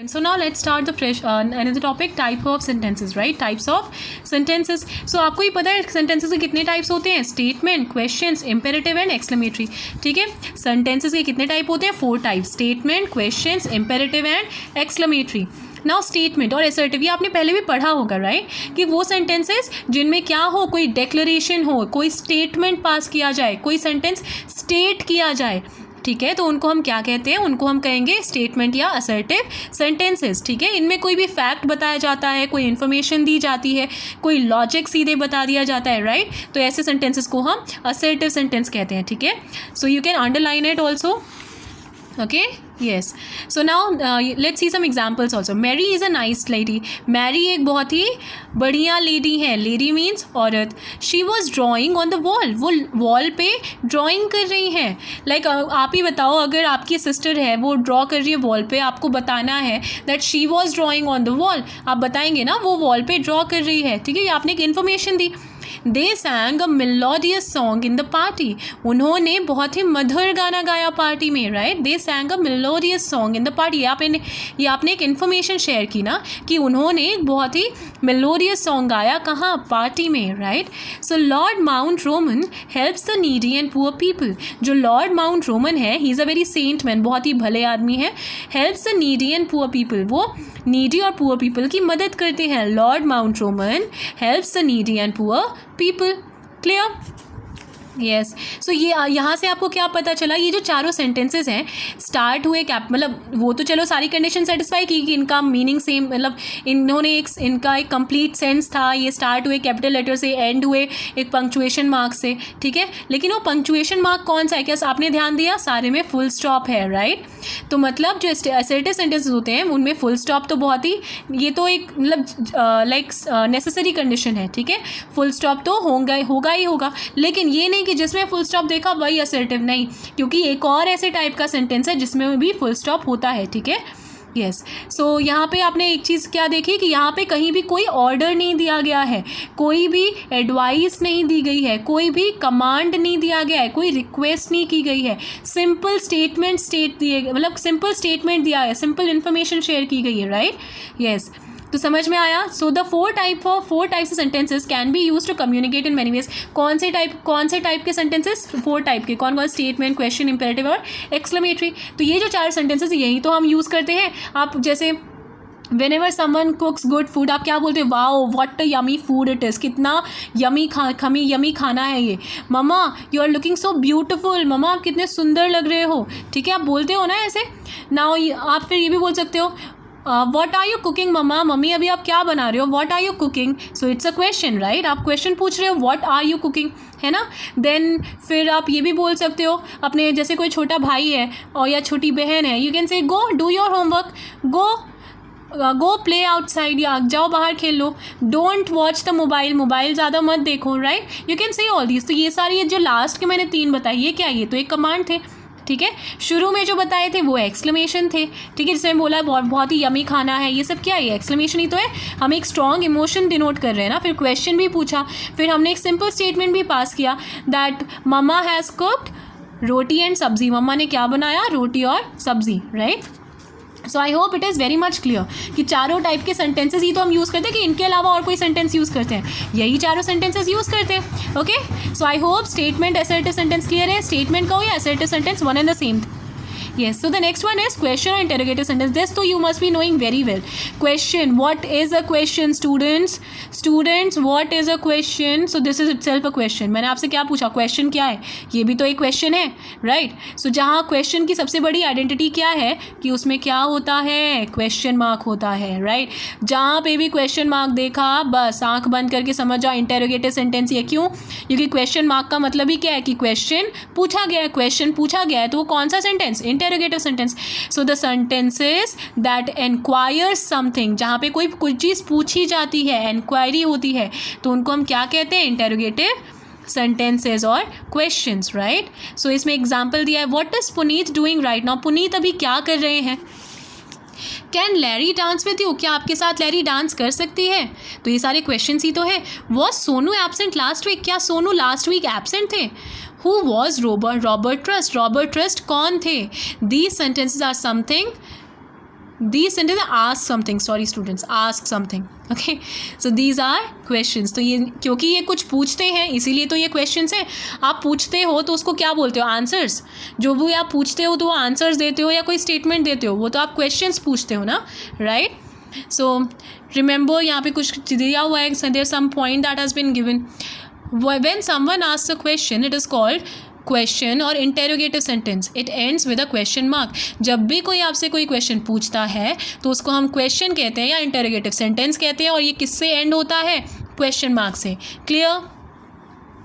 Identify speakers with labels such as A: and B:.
A: So now let's start the fresh another topic, type of sentences, right? Types of sentences. So आपको ही पता है sentences के कितने types होते हैं? Statement, questions, imperative and exclamatory. ठीक है, sentences के कितने type होते हैं? 4 types: statement, questions, imperative and exclamatory. Now statement और असर्टिव ये आपने पहले भी पढ़ा होगा, राइट? कि वो सेंटेंसेस जिनमें क्या हो, कोई डिक्लेरेशन हो, कोई स्टेटमेंट पास किया जाए, कोई सेंटेंस स्टेट किया जाए, ठीक है, तो उनको हम क्या कहते हैं? उनको हम कहेंगे स्टेटमेंट या असर्टिव सेंटेंसेस. ठीक है, इनमें कोई भी फैक्ट बताया जाता है, कोई इन्फॉर्मेशन दी जाती है, कोई लॉजिक सीधे बता दिया जाता है, राइट? तो ऐसे सेंटेंसेस को हम असर्टिव सेंटेंस कहते हैं. ठीक है, so you can underline it also. Okay, yes. So now let's see some examples also. Mary is a nice lady. Mary एक बहुत ही बढ़िया lady है. Lady means औरत. She was drawing on the wall. वो wall पे drawing कर रही है. Like आप ही बताओ, अगर आपकी sister है वो draw कर रही है wall पे, आपको बताना है that she was drawing on the wall. आप बताएंगे ना वो wall पे draw कर रही है. ठीक है, ये आपने एक information the. They sang a melodious song in the party. उन्होंने बहुत ही मधुर गाना गाया पार्टी में, right? They sang a melodious song in the party. ये आपने एक इन्फॉर्मेशन शेयर की ना कि उन्होंने एक बहुत ही melodious song गाया, कहाँ? पार्टी में, right? So Lord Mount Roman helps the needy and poor people. जो Lord Mount Roman है, he is a very saint man, बहुत ही भले आदमी है. Helps the needy and poor people. वो needy और poor people की मदद करते हैं. Lord Mount Roman helps the needy and poor people. Clear? Yes. So ये यहाँ से आपको क्या पता चला? ये जो चारों सेंटेंसेस हैं स्टार्ट हुए क्या, मतलब वो तो चलो सारी कंडीशन सेटिस्फाई की कि इनका मीनिंग सेम, मतलब इन्होंने इनका एक कंप्लीट सेंस था. ये स्टार्ट हुए कैपिटल लेटर से, एंड हुए एक पंक्चुएशन मार्क से. ठीक है, लेकिन वो पंक्चुएशन मार्क कौन सा है? क्या आपने ध्यान दिया? सारे में फुल स्टॉप है, राइट? तो मतलब जो असर्टिव सेंटेंसेस होते हैं उनमें फुल स्टॉप तो बहुत ही, ये तो एक मतलब लाइक नेसेसरी कंडीशन है. ठीक है, फुल स्टॉप तो होगा ही होगा, लेकिन ये नहीं कि जिसमें फुल स्टॉप देखा वही असर्टिव, नहीं, क्योंकि एक और ऐसे टाइप का सेंटेंस है जिसमें भी फुल स्टॉप होता है. ठीक है, यस. सो यहाँ पे आपने एक चीज़ क्या देखी कि यहाँ पे कहीं भी कोई ऑर्डर नहीं दिया गया है, कोई भी एडवाइस नहीं दी गई है, कोई भी कमांड नहीं दिया गया है, कोई रिक्वेस्ट नहीं की गई है. सिंपल स्टेटमेंट मतलब सिंपल स्टेटमेंट दिया है, सिंपल इन्फॉर्मेशन शेयर की गई है, राइट? यस. तो समझ में आया? So the four types of sentences can be use to communicate in many ways. कौन से टाइप के सेंटेंसेस? 4 टाइप के. कौन? स्टेटमेंट, क्वेश्चन, इंपेरेटिव और एक्सक्लेमेटरी. तो ये जो 4 सेंटेंसेस यही तो हम यूज़ करते हैं. आप जैसे whenever someone cooks good food, आप क्या बोलते हो? Wow what a yummy food it is, कितना यमी खाना है ये. Mama you are looking so beautiful, mama आप कितने सुंदर लग रहे हो. ठीक है, आप बोलते हो ना ऐसे. नाउ आप फिर ये भी बोल सकते हो, what are you cooking mama, mummy अभी आप क्या बना रहे हो? What are you cooking. So it's a question, right? आप क्वेश्चन पूछ रहे हो, वॉट आर यू कुकिंग, है ना? देन फिर आप ये भी बोल सकते हो अपने, जैसे कोई छोटा भाई है और या छोटी बहन है, you can say go do your homework, go play outside, या जाओ बाहर खेल लो. डोंट वॉच द मोबाइल ज़्यादा मत देखो, right? You can say all this. तो ये सारी जो लास्ट के मैंने 3 बताई, ये क्या? ये तो एक कमांड थे. ठीक है, शुरू में जो बताए थे वो एक्सक्लेमेशन थे. ठीक है, जिसमें बोला बहुत ही यमी खाना है, ये सब क्या है? एक्सक्लेमेशन ही तो है. हम एक स्ट्रॉन्ग इमोशन डिनोट कर रहे हैं ना. फिर क्वेश्चन भी पूछा, फिर हमने एक सिंपल स्टेटमेंट भी पास किया that mama has cooked roti and sabzi. Mama ने क्या बनाया? रोटी और सब्जी, right? So I hope it is very much clear कि चारों टाइप के सेंटेंसेस ही तो हम यूज़ करते हैं, कि इनके अलावा और कोई सेंटेंस यूज़ करते हैं? यही चारों सेंटेंसेस यूज़ करते हैं. Okay, so I hope statement assertive sentence clear है. स्टेटमेंट का हो या assertive sentence, one and the same. Yes, so the next one is question or interrogative sentence. This तो you must be knowing very well. Question, what is a question, students? Students, what is a question? So this is itself a question. मैंने आपसे क्या पूछा? question क्या है? ये भी तो एक question है, right? So जहाँ question की सबसे बड़ी identity क्या है कि उसमें क्या होता है? question mark होता है, right? जहाँ पे भी question mark देखा, बस आँख बंद करके समझ जाओ interrogative sentence. ये क्यों? क्योंकि question mark का मतलब ही क्या है कि question पूछा गया है, question पूछा गया है, तो वो कौन सा sentence? Interrogative sentence. So the sentences that enquires something, जहाँ पे कोई चीज़ पूछी जाती है, एनक्वायरी होती है, तो उनको हम क्या कहते हैं? इंटेरोगेटिव सेंटेंसेस और क्वेश्चंस, राइट? सो इसमें एग्जांपल दिया है, what is Puneet doing right now. Puneet अभी क्या कर रहे हैं? Can Larry dance with you, क्या आपके साथ लैरी डांस कर सकती है? तो ये सारे क्वेश्चन ही तो है. Was Sonu absent last week, क्या सोनू लास्ट वीक एब्सेंट थे? Who was Robert Trust, Robert Trust कौन थे? These sentences are something these sentences ask something, sorry students, ask something, okay, so these are questions. तो ये क्योंकि ये कुछ पूछते हैं इसीलिए तो ये questions हैं. आप पूछते हो तो उसको क्या बोलते हो? आंसर्स. जो भी आप पूछते हो तो वो आंसर्स देते हो या कोई स्टेटमेंट देते हो, वो तो आप questions पूछते हो ना, राइट? सो रिमेंबर यहाँ पे कुछ दिया हुआ है, there some point that has been given. When someone asks a question it is called question और interrogative sentence. It ends with a question mark. जब भी कोई आपसे कोई क्वेश्चन पूछता है तो उसको हम क्वेश्चन कहते हैं या इंटेरोगेटिव सेंटेंस कहते हैं, और ये किससे एंड होता है? क्वेश्चन मार्क से. क्लियर?